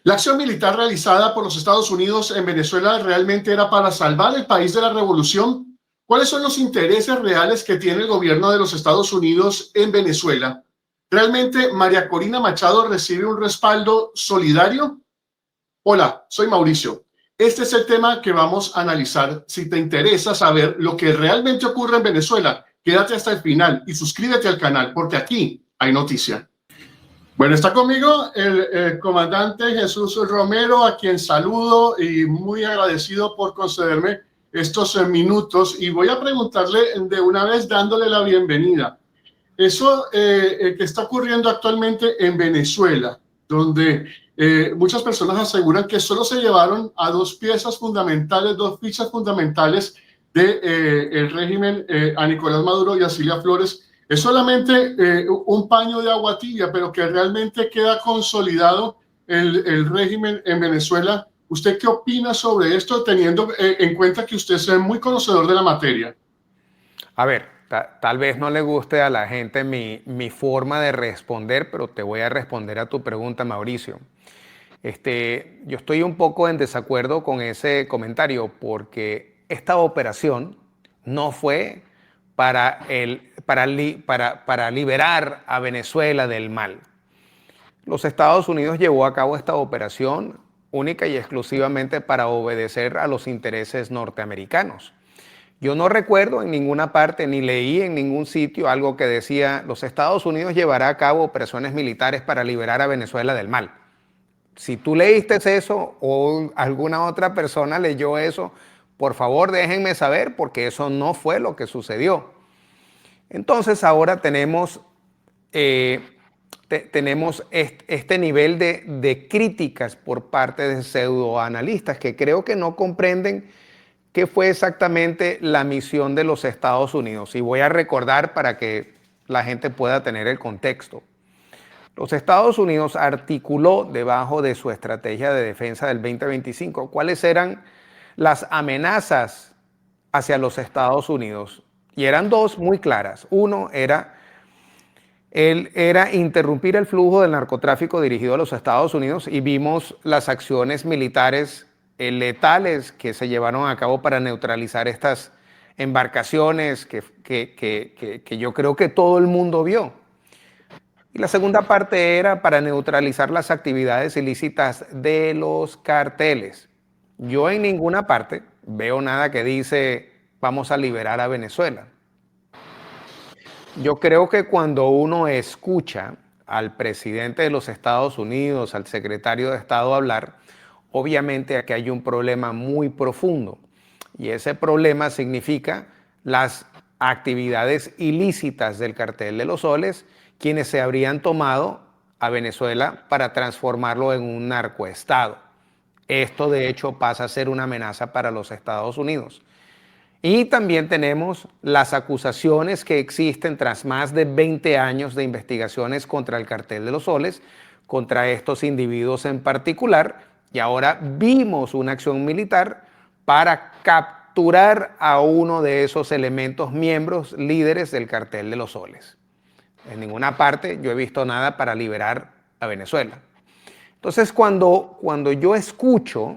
La acción militar realizada por los Estados Unidos en Venezuela realmente era para salvar el país de la revolución. ¿Cuáles son los intereses reales que tiene el gobierno de los Estados Unidos en Venezuela? ¿Realmente María Corina Machado recibe un respaldo solidario? Hola, soy Mauricio. Este es el tema que vamos a analizar. Si te interesa saber lo que realmente ocurre en Venezuela, quédate hasta el final y suscríbete al canal porque aquí hay noticia. Bueno, está conmigo el comandante Jesús Romero, a quien saludo y muy agradecido por concederme estos minutos. Y voy a preguntarle de una vez, dándole la bienvenida. Eso que está ocurriendo actualmente en Venezuela, donde muchas personas aseguran que solo se llevaron a dos piezas fundamentales, dos fichas fundamentales del régimen a Nicolás Maduro y a Cilia Flores, es solamente un paño de agua tibia, pero que realmente queda consolidado el régimen en Venezuela. ¿Usted qué opina sobre esto, teniendo en cuenta que usted es muy conocedor de la materia? A ver, tal vez no le guste a la gente mi forma de responder, pero te voy a responder a tu pregunta, Mauricio. Yo estoy un poco en desacuerdo con ese comentario porque esta operación no fue para liberar a Venezuela del mal. Los Estados Unidos llevó a cabo esta operación única y exclusivamente para obedecer a los intereses norteamericanos. Yo no recuerdo en ninguna parte ni leí en ningún sitio algo que decía los Estados Unidos llevará a cabo operaciones militares para liberar a Venezuela del mal. Si tú leíste eso o alguna otra persona leyó eso, por favor déjenme saber porque eso no fue lo que sucedió. Entonces ahora tenemos este nivel de críticas por parte de pseudoanalistas que creo que no comprenden qué fue exactamente la misión de los Estados Unidos. Y voy a recordar para que la gente pueda tener el contexto. Los Estados Unidos articuló debajo de su estrategia de defensa del 2025 cuáles eran las amenazas hacia los Estados Unidos. Y eran dos muy claras. Uno era interrumpir el flujo del narcotráfico dirigido a los Estados Unidos y vimos las acciones militares letales que se llevaron a cabo para neutralizar estas embarcaciones que yo creo que todo el mundo vio. Y la segunda parte era para neutralizar las actividades ilícitas de los carteles. Yo en ninguna parte veo nada que dice vamos a liberar a Venezuela. Yo creo que cuando uno escucha al presidente de los Estados Unidos, al secretario de Estado hablar, obviamente aquí hay un problema muy profundo. Y ese problema significa las actividades ilícitas del cartel de los soles, quienes se habrían tomado a Venezuela para transformarlo en un narcoestado. Esto de hecho pasa a ser una amenaza para los Estados Unidos. Y también tenemos las acusaciones que existen tras más de 20 años de investigaciones contra el cartel de los soles, contra estos individuos en particular, y ahora vimos una acción militar para capturar a uno de esos elementos miembros líderes del cartel de los soles. En ninguna parte yo he visto nada para liberar a Venezuela. Entonces cuando yo escucho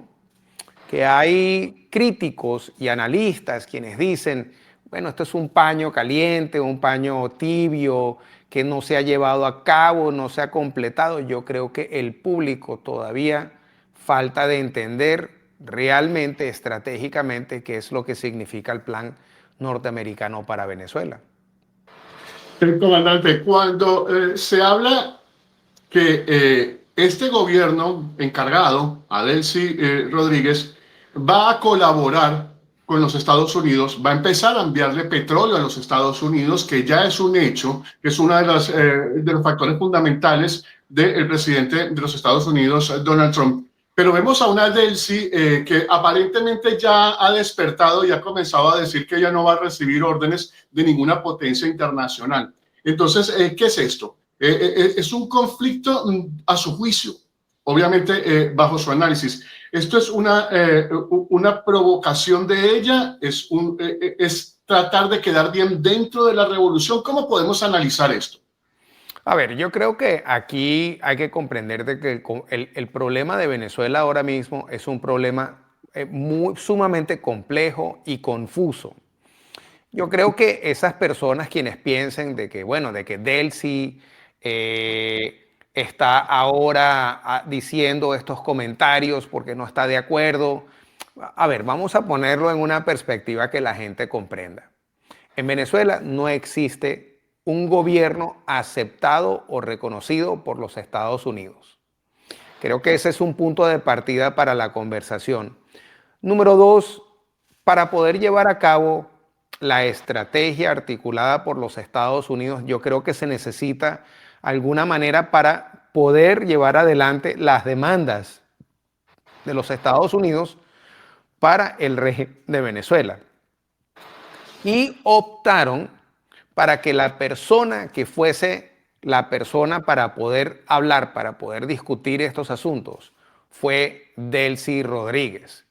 que hay críticos y analistas quienes dicen, bueno, esto es un paño caliente, un paño tibio, que no se ha llevado a cabo, no se ha completado. Yo creo que el público todavía falta de entender realmente, estratégicamente, qué es lo que significa el plan norteamericano para Venezuela. Comandante, cuando se habla que este gobierno encargado, Adelcy Rodríguez, va a colaborar con los Estados Unidos, va a empezar a enviarle petróleo a los Estados Unidos, que ya es un hecho, que es uno de los factores fundamentales del presidente de los Estados Unidos, Donald Trump. Pero vemos a una Adelcy que aparentemente ya ha despertado y ha comenzado a decir que ella no va a recibir órdenes de ninguna potencia internacional. Entonces, ¿qué es esto? Es un conflicto a su juicio, obviamente bajo su análisis. Esto es una provocación de ella, es tratar de quedar bien dentro de la revolución. ¿Cómo podemos analizar esto? A ver, yo creo que aquí hay que comprender de que el problema de Venezuela ahora mismo es un problema sumamente complejo y confuso. Yo creo que esas personas quienes piensen de que, bueno, de que Delcy está ahora diciendo estos comentarios porque no está de acuerdo. A ver, vamos a ponerlo en una perspectiva que la gente comprenda. En Venezuela no existe un gobierno aceptado o reconocido por los Estados Unidos. Creo que ese es un punto de partida para la conversación. Número dos, para poder llevar a cabo la estrategia articulada por los Estados Unidos, yo creo que se necesita alguna manera para poder llevar adelante las demandas de los Estados Unidos para el régimen de Venezuela. Y optaron para que la persona que fuese la persona para poder hablar, para poder discutir estos asuntos, fue Delcy Rodríguez.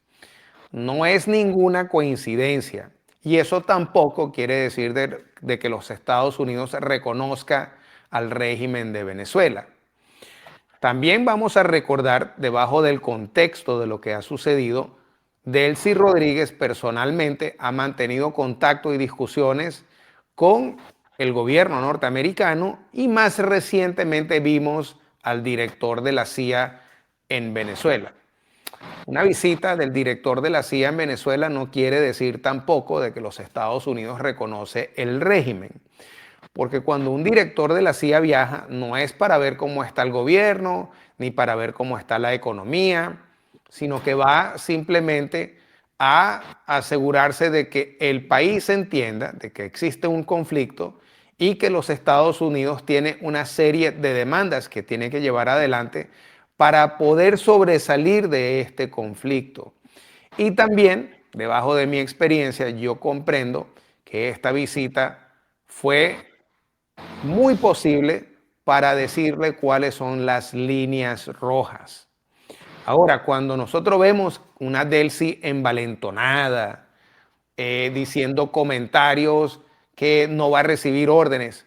No es ninguna coincidencia y eso tampoco quiere decir de que los Estados Unidos reconozca al régimen de Venezuela. También vamos a recordar, debajo del contexto de lo que ha sucedido, Delcy Rodríguez personalmente ha mantenido contacto y discusiones con el gobierno norteamericano y más recientemente vimos al director de la CIA en Venezuela. Una visita del director de la CIA en Venezuela no quiere decir tampoco de que los Estados Unidos reconoce el régimen. Porque cuando un director de la CIA viaja, no es para ver cómo está el gobierno, ni para ver cómo está la economía, sino que va simplemente a asegurarse de que el país entienda de que existe un conflicto y que los Estados Unidos tienen una serie de demandas que tiene que llevar adelante para poder sobresalir de este conflicto. Y también, debajo de mi experiencia, yo comprendo que esta visita fue muy posible para decirle cuáles son las líneas rojas. Ahora, cuando nosotros vemos una Delcy envalentonada, diciendo comentarios que no va a recibir órdenes,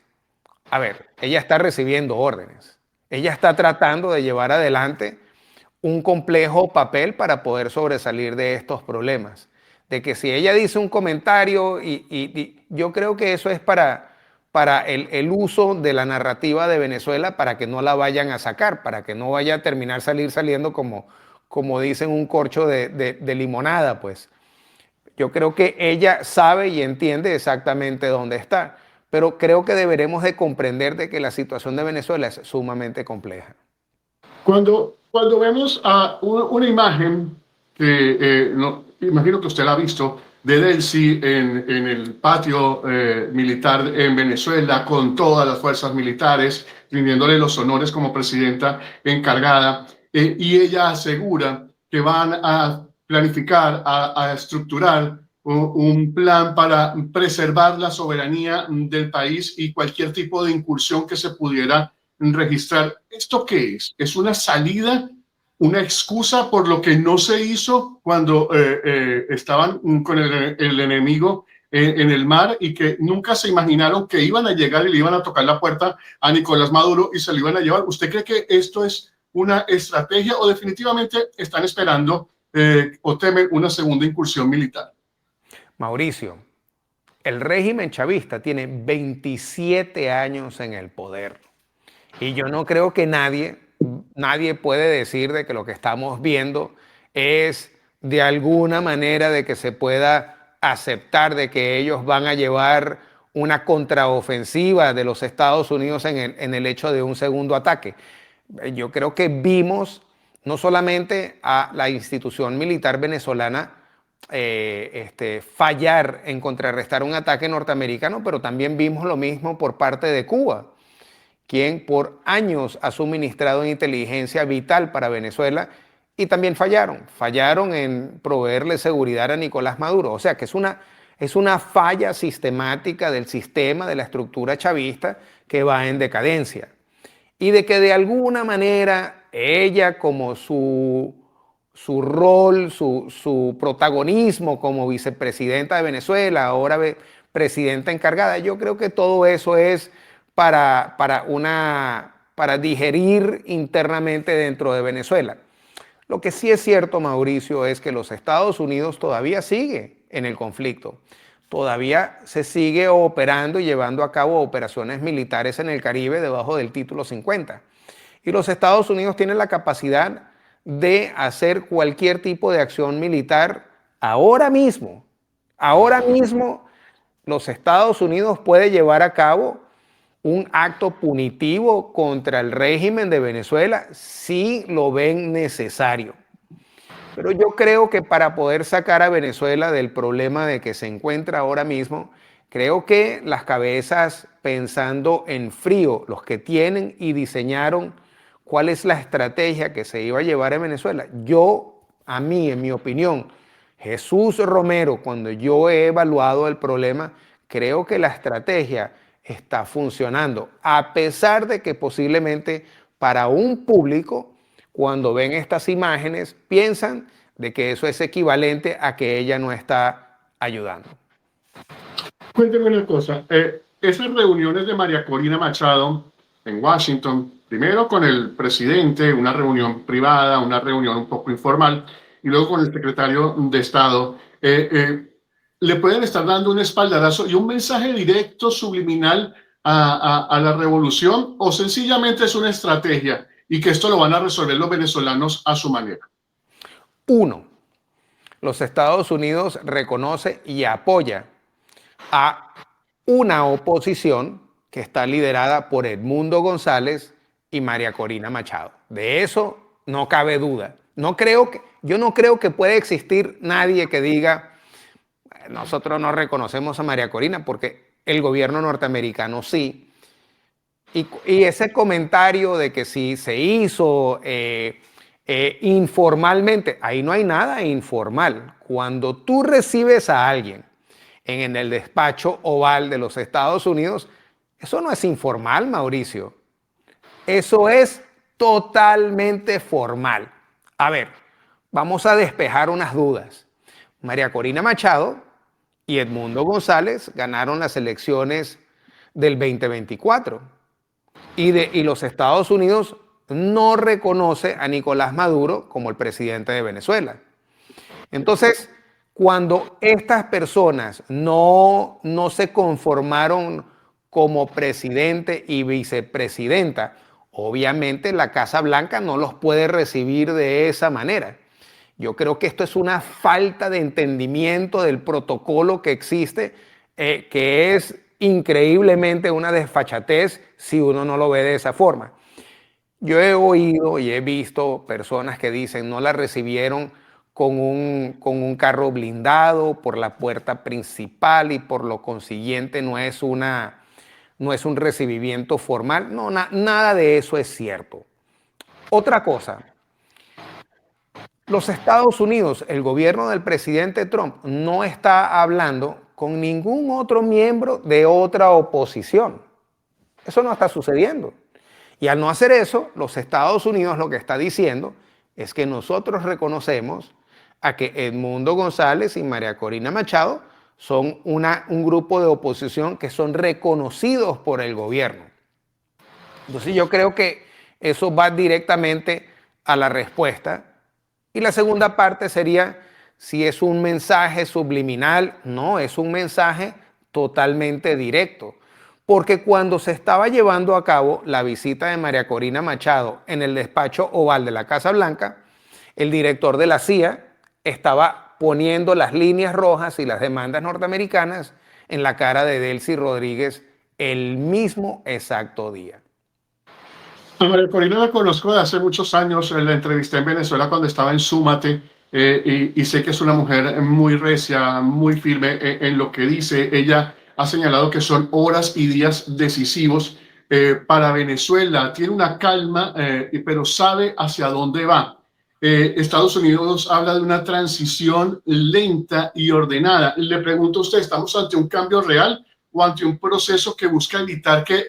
a ver, ella está recibiendo órdenes. Ella está tratando de llevar adelante un complejo papel para poder sobresalir de estos problemas. De que si ella dice un comentario, y yo creo que eso es para el uso de la narrativa de Venezuela, para que no la vayan a sacar, para que no vaya a terminar saliendo como dicen, un corcho de limonada, pues. Yo creo que ella sabe y entiende exactamente dónde está, pero creo que deberemos de comprender de que la situación de Venezuela es sumamente compleja. Cuando vemos a una imagen que imagino que usted la ha visto, de Delcy en el patio militar en Venezuela, con todas las fuerzas militares, rindiéndole los honores como presidenta encargada, y ella asegura que van a planificar, a estructurar un plan para preservar la soberanía del país y cualquier tipo de incursión que se pudiera registrar. ¿Esto qué es? ¿Es una salida, una excusa por lo que no se hizo cuando estaban con el enemigo en el mar y que nunca se imaginaron que iban a llegar y le iban a tocar la puerta a Nicolás Maduro y se lo iban a llevar? ¿Usted cree que esto es una estrategia o definitivamente están esperando o temen una segunda incursión militar? Mauricio, el régimen chavista tiene 27 años en el poder y yo no creo que nadie puede decir de que lo que estamos viendo es de alguna manera de que se pueda aceptar de que ellos van a llevar una contraofensiva de los Estados Unidos en el hecho de un segundo ataque. Yo creo que vimos no solamente a la institución militar venezolana fallar en contrarrestar un ataque norteamericano, pero también vimos lo mismo por parte de Cuba, quien por años ha suministrado inteligencia vital para Venezuela y también fallaron en proveerle seguridad a Nicolás Maduro. O sea que es una falla sistemática del sistema, de la estructura chavista que va en decadencia. Y de que de alguna manera ella, como su rol, su protagonismo como vicepresidenta de Venezuela, ahora presidenta encargada, yo creo que todo eso es para digerir internamente dentro de Venezuela. Lo que sí es cierto, Mauricio, es que los Estados Unidos todavía sigue en el conflicto. Todavía se sigue operando y llevando a cabo operaciones militares en el Caribe debajo del título 50. Y los Estados Unidos tienen la capacidad de hacer cualquier tipo de acción militar ahora mismo. Ahora mismo los Estados Unidos puede llevar a cabo un acto punitivo contra el régimen de Venezuela si lo ven necesario. Pero yo creo que para poder sacar a Venezuela del problema de que se encuentra ahora mismo, creo que las cabezas pensando en frío, los que tienen y diseñaron cuál es la estrategia que se iba a llevar en Venezuela. A mí, en mi opinión, Jesús Romero, cuando yo he evaluado el problema, creo que la estrategia está funcionando, a pesar de que posiblemente para un público, cuando ven estas imágenes, piensan de que eso es equivalente a que ella no está ayudando. Cuénteme una cosa, esas reuniones de María Corina Machado en Washington, primero con el presidente, una reunión privada, una reunión un poco informal, y luego con el secretario de Estado, le pueden estar dando un espaldarazo y un mensaje directo, subliminal a la revolución, o sencillamente es una estrategia y que esto lo van a resolver los venezolanos a su manera. Uno, los Estados Unidos reconoce y apoya a una oposición que está liderada por Edmundo González y María Corina Machado. De eso no cabe duda. Yo no creo que pueda existir nadie que diga nosotros no reconocemos a María Corina, porque el gobierno norteamericano sí. Y ese comentario de que si se hizo informalmente, ahí no hay nada informal. Cuando tú recibes a alguien en el despacho oval de los Estados Unidos, eso no es informal, Mauricio. Eso es totalmente formal. A ver, vamos a despejar unas dudas. María Corina Machado y Edmundo González ganaron las elecciones del 2024 y los Estados Unidos no reconoce a Nicolás Maduro como el presidente de Venezuela. Entonces, cuando estas personas no se conformaron como presidente y vicepresidenta, obviamente la Casa Blanca no los puede recibir de esa manera. Yo creo que esto es una falta de entendimiento del protocolo que existe, que es increíblemente una desfachatez si uno no lo ve de esa forma. Yo he oído y he visto personas que dicen no la recibieron con un carro blindado por la puerta principal y por lo consiguiente no es un recibimiento formal. No, nada de eso es cierto. Otra cosa, los Estados Unidos, el gobierno del presidente Trump, no está hablando con ningún otro miembro de otra oposición. Eso no está sucediendo. Y al no hacer eso, los Estados Unidos lo que está diciendo es que nosotros reconocemos a que Edmundo González y María Corina Machado son un grupo de oposición que son reconocidos por el gobierno. Entonces yo creo que eso va directamente a la respuesta. Y la segunda parte sería si es un mensaje subliminal. No, es un mensaje totalmente directo. Porque cuando se estaba llevando a cabo la visita de María Corina Machado en el despacho oval de la Casa Blanca, el director de la CIA estaba poniendo las líneas rojas y las demandas norteamericanas en la cara de Delcy Rodríguez el mismo exacto día. A María Corina la conozco de hace muchos años, la entrevisté en Venezuela cuando estaba en Súmate, y sé que es una mujer muy recia, muy firme en lo que dice. Ella ha señalado que son horas y días decisivos para Venezuela. Tiene una calma, pero sabe hacia dónde va. Estados Unidos habla de una transición lenta y ordenada. Le pregunto a usted, ¿estamos ante un cambio real o ante un proceso que busca evitar que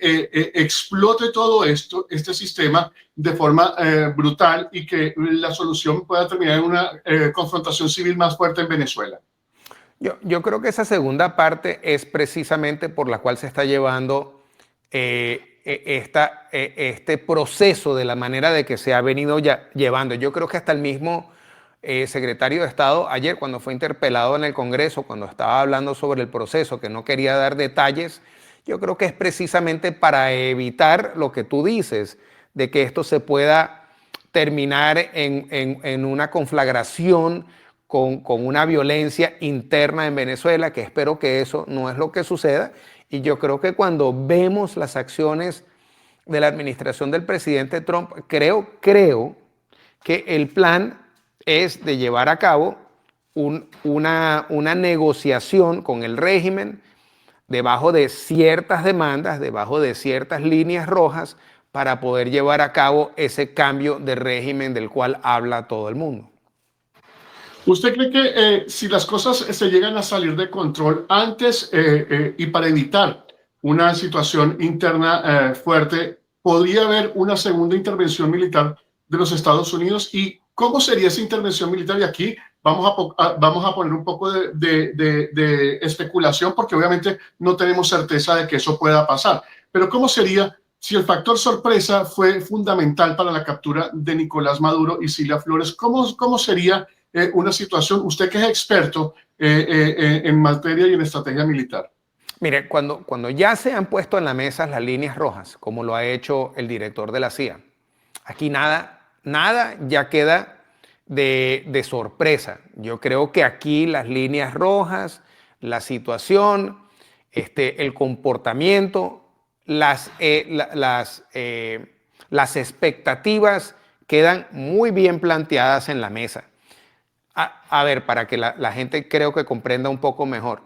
explote todo este sistema de forma brutal y que la solución pueda terminar en una confrontación civil más fuerte en Venezuela? Yo creo que esa segunda parte es precisamente por la cual se está llevando este proceso de la manera de que se ha venido ya llevando. Yo creo que hasta el mismo secretario de Estado ayer, cuando fue interpelado en el Congreso, cuando estaba hablando sobre el proceso, que no quería dar detalles, yo creo que es precisamente para evitar lo que tú dices, de que esto se pueda terminar en una conflagración con una violencia interna en Venezuela, que espero que eso no es lo que suceda. Y yo creo que cuando vemos las acciones de la administración del presidente Trump, creo que el plan es de llevar a cabo una negociación con el régimen debajo de ciertas demandas, debajo de ciertas líneas rojas, para poder llevar a cabo ese cambio de régimen del cual habla todo el mundo. ¿Usted cree que si las cosas se llegan a salir de control antes y para evitar una situación interna fuerte, podría haber una segunda intervención militar de los Estados Unidos? ¿Y cómo sería esa intervención militar? Y aquí vamos a poner un poco de especulación, porque obviamente no tenemos certeza de que eso pueda pasar. Pero ¿cómo sería si el factor sorpresa fue fundamental para la captura de Nicolás Maduro y Cilia Flores? ¿Cómo sería una situación, usted que es experto en materia y en estrategia militar? Mire, cuando ya se han puesto en la mesa las líneas rojas, como lo ha hecho el director de la CIA, aquí nada ya queda de sorpresa. Yo creo que aquí las líneas rojas, la situación, el comportamiento, las expectativas quedan muy bien planteadas en la mesa. A ver, para que la gente creo que comprenda un poco mejor.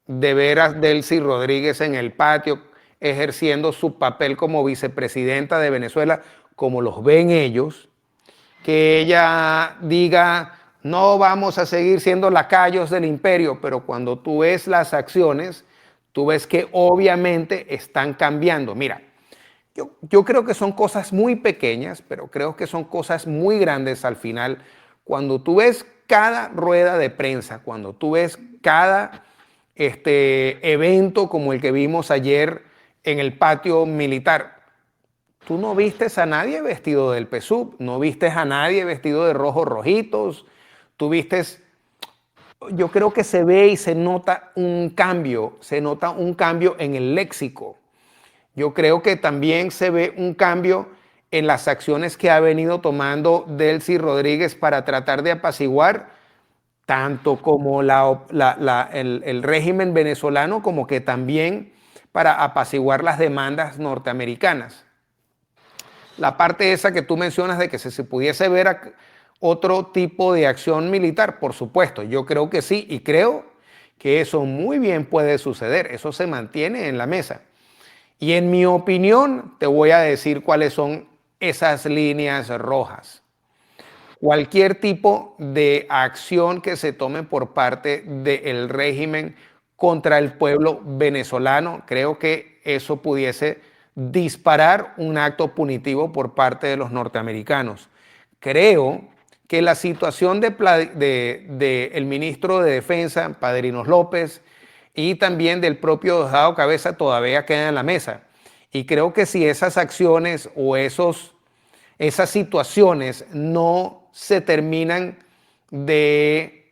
De veras, Delcy Rodríguez en el patio ejerciendo su papel como vicepresidenta de Venezuela, como los ven ellos, que ella diga, no vamos a seguir siendo lacayos del imperio, pero cuando tú ves las acciones, tú ves que obviamente están cambiando. Mira, yo creo que son cosas muy pequeñas, pero creo que son cosas muy grandes al final. Cuando tú ves cada rueda de prensa, cuando tú ves cada evento como el que vimos ayer en el patio militar, tú no vistes a nadie vestido del PSUV, no vistes a nadie vestido de rojos rojitos, tú vistes, yo creo que se ve y se nota un cambio en el léxico. Yo creo que también se ve un cambio en las acciones que ha venido tomando Delcy Rodríguez para tratar de apaciguar tanto como el régimen venezolano, como que también para apaciguar las demandas norteamericanas. La parte esa que tú mencionas de que se pudiese ver otro tipo de acción militar, por supuesto, yo creo que sí, y creo que eso muy bien puede suceder, eso se mantiene en la mesa. Y en mi opinión, te voy a decir cuáles son esas líneas rojas. Cualquier tipo de acción que se tome por parte del régimen contra el pueblo venezolano, creo que eso pudiese disparar un acto punitivo por parte de los norteamericanos. Creo que la situación del ministro de Defensa, Padrinos López, y también del propio Diosdado Cabeza todavía queda en la mesa. Y creo que si esas acciones o esas situaciones no se terminan de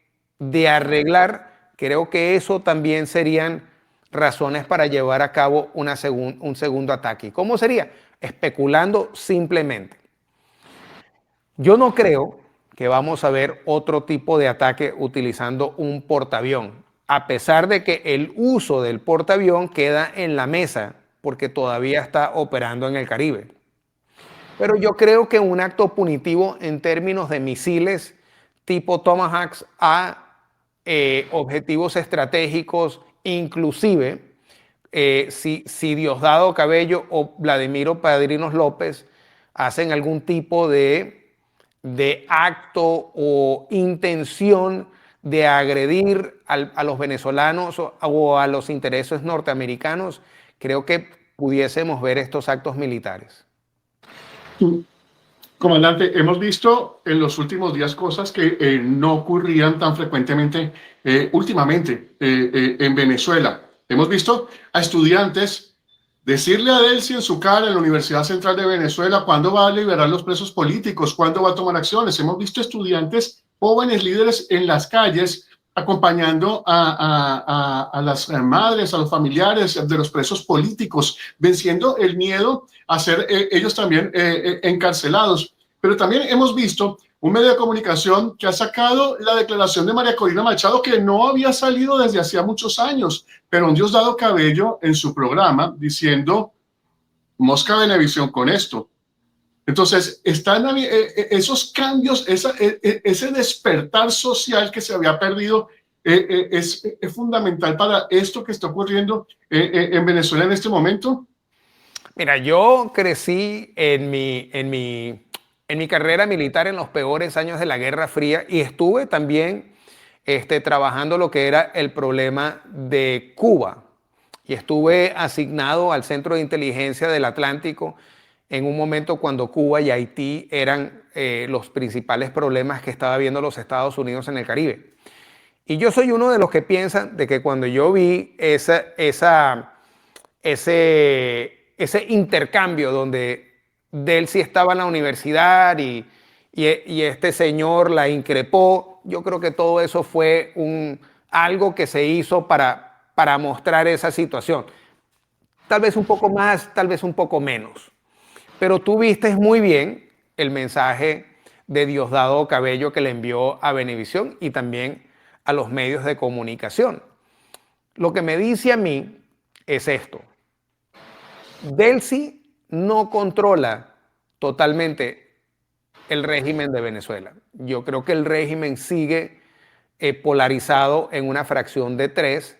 arreglar, creo que eso también serían razones para llevar a cabo un segundo ataque. ¿Cómo sería? Especulando simplemente. Yo no creo que vamos a ver otro tipo de ataque utilizando un portaavión, a pesar de que el uso del portaavión queda en la mesa porque todavía está operando en el Caribe. Pero yo creo que un acto punitivo en términos de misiles tipo Tomahawk a objetivos estratégicos, inclusive si Diosdado Cabello o Vladimiro Padrinos López hacen algún tipo de acto o intención de agredir a los venezolanos o a los intereses norteamericanos, creo que pudiésemos ver estos actos militares. Comandante, hemos visto en los últimos días cosas que no ocurrían tan frecuentemente últimamente en Venezuela. Hemos visto a estudiantes decirle a Delcy en su cara en la Universidad Central de Venezuela cuándo va a liberar los presos políticos, cuándo va a tomar acciones. Hemos visto estudiantes, jóvenes líderes en las calles acompañando a las madres, a los familiares de los presos políticos, venciendo el miedo a ser ellos también encarcelados. Pero también hemos visto un medio de comunicación que ha sacado la declaración de María Corina Machado, que no había salido desde hacía muchos años, pero un Diosdado Cabello en su programa diciendo, mosca Venevisión con esto. Entonces, están esos cambios, ese despertar social que se había perdido, es fundamental para esto que está ocurriendo en Venezuela en este momento. Mira, yo crecí en mi carrera militar en los peores años de la Guerra Fría y estuve también trabajando lo que era el problema de Cuba. Y estuve asignado al Centro de Inteligencia del Atlántico en un momento cuando Cuba y Haití eran los principales problemas que estaba viendo los Estados Unidos en el Caribe. Y yo soy uno de los que piensan de que cuando yo vi ese intercambio donde Delcy estaba en la universidad y este señor la increpó, yo creo que todo eso fue algo que se hizo para mostrar esa situación. Tal vez un poco más, tal vez un poco menos. Pero tú viste muy bien el mensaje de Diosdado Cabello que le envió a Venevisión y también a los medios de comunicación. Lo que me dice a mí es esto. Delcy no controla totalmente el régimen de Venezuela. Yo creo que el régimen sigue polarizado en una fracción de tres,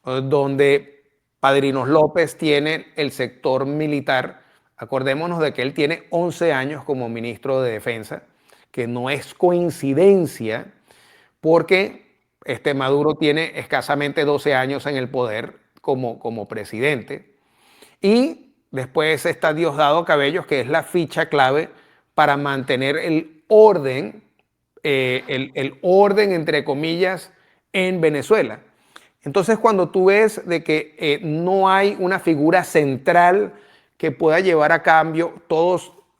donde Padrinos López tiene el sector militar. Acordémonos de que él tiene 11 años como ministro de Defensa, que no es coincidencia porque Maduro tiene escasamente 12 años en el poder como presidente. Y después está Diosdado Cabello, que es la ficha clave para mantener el orden, el orden entre comillas, en Venezuela. Entonces, cuando tú ves de que no hay una figura central que pueda llevar a cabo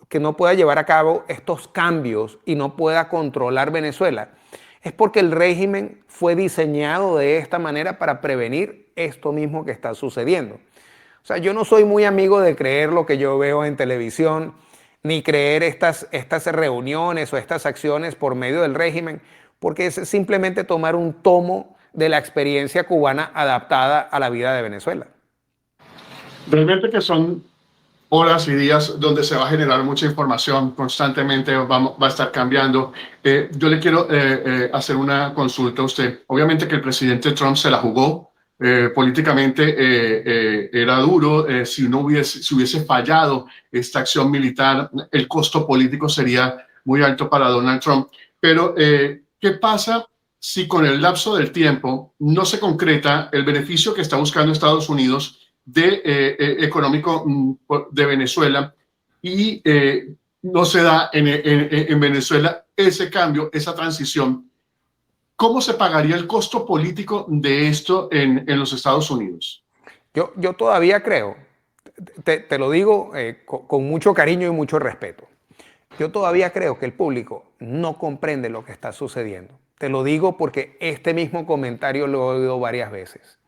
que no pueda llevar a cabo estos cambios y no pueda controlar Venezuela, es porque el régimen fue diseñado de esta manera para prevenir esto mismo que está sucediendo. O sea, yo no soy muy amigo de creer lo que yo veo en televisión, ni creer estas reuniones o estas acciones por medio del régimen, porque es simplemente tomar un tomo de la experiencia cubana adaptada a la vida de Venezuela. Realmente que son horas y días donde se va a generar mucha información constantemente, va a estar cambiando. Yo le quiero hacer una consulta a usted. Obviamente que el presidente Trump se la jugó. Políticamente era duro. Si hubiese fallado esta acción militar, el costo político sería muy alto para Donald Trump. Pero, ¿qué pasa si con el lapso del tiempo no se concreta el beneficio que está buscando Estados Unidos económico de Venezuela y no se da en Venezuela ese cambio, esa transición? ¿Cómo se pagaría el costo político de esto en los Estados Unidos? Yo todavía creo, te lo digo con mucho cariño y mucho respeto, yo todavía creo que el público no comprende lo que está sucediendo. Te lo digo porque este mismo comentario lo he oído varias veces.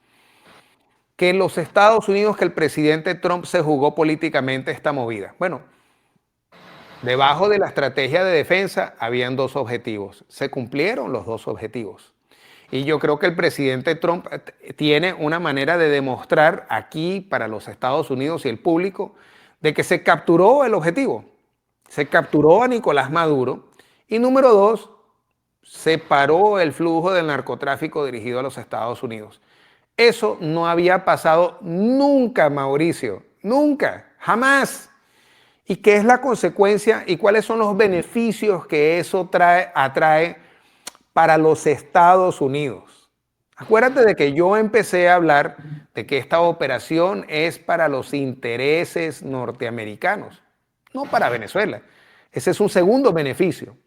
Que en los Estados Unidos, que el presidente Trump se jugó políticamente esta movida. Bueno, debajo de la estrategia de defensa habían dos objetivos. Se cumplieron los dos objetivos. Y yo creo que el presidente Trump tiene una manera de demostrar aquí para los Estados Unidos y el público de que se capturó el objetivo. Se capturó a Nicolás Maduro y número dos, se paró el flujo del narcotráfico dirigido a los Estados Unidos. Eso no había pasado nunca, Mauricio, nunca, jamás. ¿Y qué es la consecuencia y cuáles son los beneficios que eso atrae para los Estados Unidos? Acuérdate de que yo empecé a hablar de que esta operación es para los intereses norteamericanos, no para Venezuela. Ese es un segundo beneficio.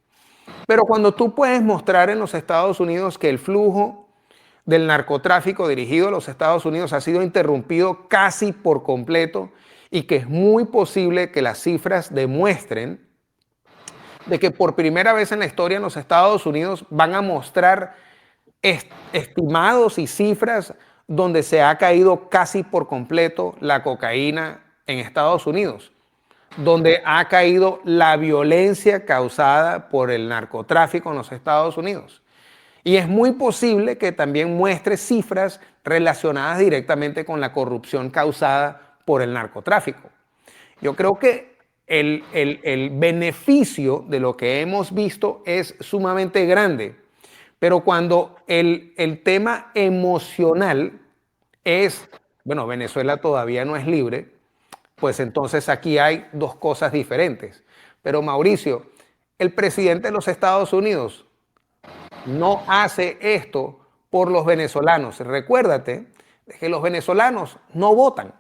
Pero cuando tú puedes mostrar en los Estados Unidos que el flujo del narcotráfico dirigido a los Estados Unidos ha sido interrumpido casi por completo y que es muy posible que las cifras demuestren de que por primera vez en la historia en los Estados Unidos van a mostrar estimados y cifras donde se ha caído casi por completo la cocaína en Estados Unidos, donde ha caído la violencia causada por el narcotráfico en los Estados Unidos. Y es muy posible que también muestre cifras relacionadas directamente con la corrupción causada por el narcotráfico. Yo creo que el beneficio de lo que hemos visto es sumamente grande, pero cuando el tema emocional es, bueno, Venezuela todavía no es libre, pues entonces aquí hay dos cosas diferentes. Pero Mauricio, el presidente de los Estados Unidos no hace esto por los venezolanos. Recuérdate que los venezolanos no votan.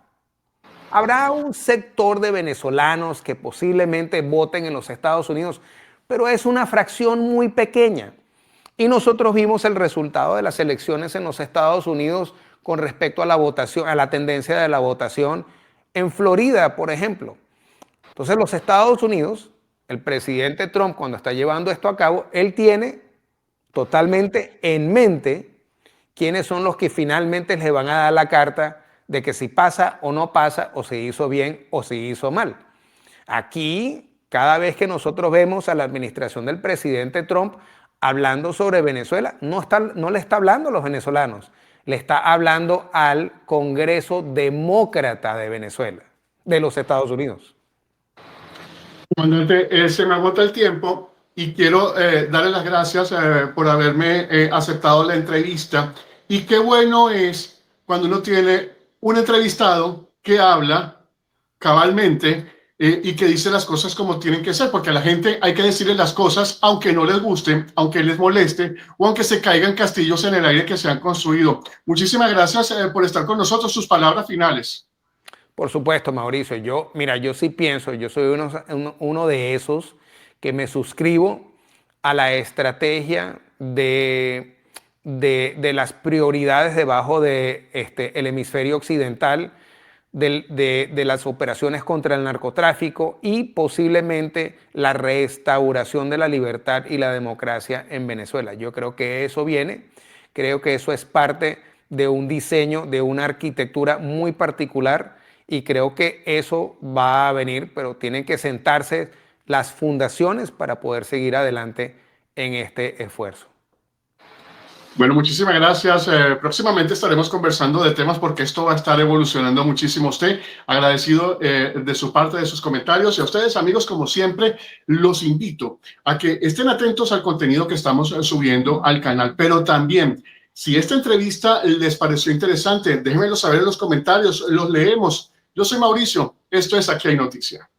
Habrá un sector de venezolanos que posiblemente voten en los Estados Unidos, pero es una fracción muy pequeña. Y nosotros vimos el resultado de las elecciones en los Estados Unidos con respecto a la votación, a la tendencia de la votación en Florida, por ejemplo. Entonces, los Estados Unidos, el presidente Trump, cuando está llevando esto a cabo, él tiene totalmente en mente quiénes son los que finalmente le van a dar la carta de que si pasa o no pasa, o se hizo bien o se hizo mal. Aquí, cada vez que nosotros vemos a la administración del presidente Trump hablando sobre Venezuela, no le está hablando a los venezolanos, le está hablando al Congreso Demócrata de Venezuela, de los Estados Unidos. Comandante, se me agota el tiempo y quiero darle las gracias por haberme aceptado la entrevista. Y qué bueno es cuando uno tiene un entrevistado que habla cabalmente y que dice las cosas como tienen que ser, porque a la gente hay que decirle las cosas aunque no les guste, aunque les moleste o aunque se caigan castillos en el aire que se han construido. Muchísimas gracias por estar con nosotros. Sus palabras finales. Por supuesto, Mauricio. Yo sí pienso, yo soy uno de esos que me suscribo a la estrategia de las prioridades debajo de el hemisferio occidental, de las operaciones contra el narcotráfico y posiblemente la restauración de la libertad y la democracia en Venezuela. Yo creo que eso viene, creo que eso es parte de un diseño, de una arquitectura muy particular y creo que eso va a venir, pero tienen que sentarse las fundaciones para poder seguir adelante en este esfuerzo. Bueno, muchísimas gracias. Próximamente estaremos conversando de temas porque esto va a estar evolucionando muchísimo. Usted, agradecido de su parte, de sus comentarios. Y a ustedes, amigos, como siempre, los invito a que estén atentos al contenido que estamos subiendo al canal. Pero también, si esta entrevista les pareció interesante, déjenmelo saber en los comentarios. Los leemos. Yo soy Mauricio. Esto es Aquí hay Noticia.